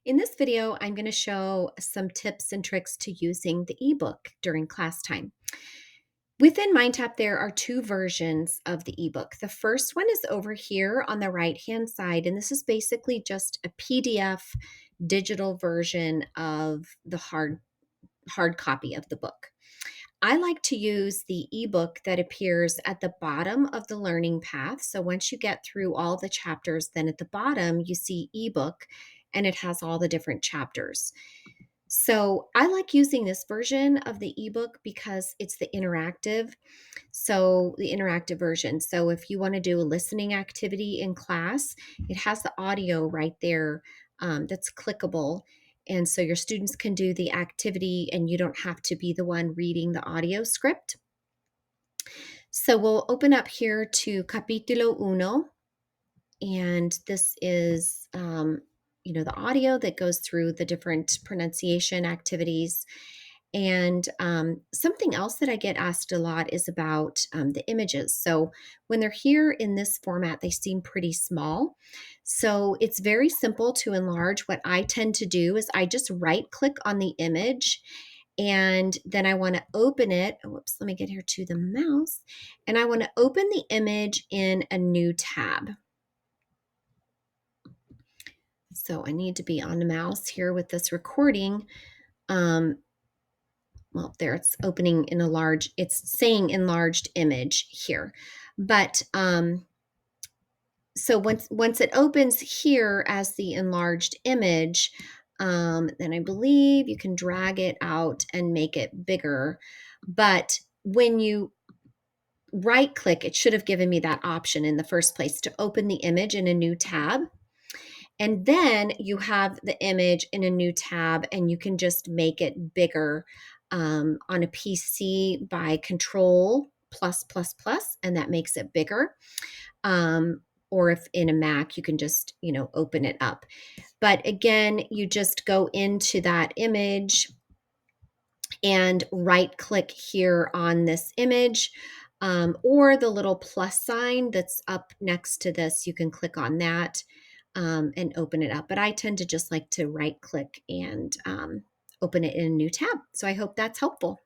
In this video, I'm going to show some tips and tricks to using the ebook during class time. Within MindTap, there are two versions of the ebook. The first one is over here on the right-hand side, and this is basically just a PDF digital version of the hard copy of the book. I like to use the ebook that appears at the bottom of the learning path. So once you get through all the chapters, then at the bottom you see ebook and it has all the different chapters. So I like using this version of the ebook because it's the interactive version. So if you want to do a listening activity in class, it has the audio right there that's clickable. And so your students can do the activity and you don't have to be the one reading the audio script. So we'll open up here to Capítulo Uno. And this is, the audio that goes through the different pronunciation activities. And something else that I get asked a lot is about the images. So when they're here in this format, they seem pretty small. So it's very simple to enlarge. What I tend to do is I just right click on the image and then I want to open it. Whoops, let me get here to the mouse. And I want to open the image in a new tab. So I need to be on the mouse here with this recording. Well, there it's opening in it's saying enlarged image here. But so once it opens here as the enlarged image, then I believe you can drag it out and make it bigger. But when you right click, it should have given me that option in the first place to open the image in a new tab. And then you have the image in a new tab and you can just make it bigger on a PC by Control plus plus plus, and that makes it bigger. Or if in a Mac, you can just, open it up. But again, you just go into that image and right click here on this image. Or the little plus sign that's up next to this, you can click on that and open it up. But I tend to just like to right click and open it in a new tab. So I hope that's helpful.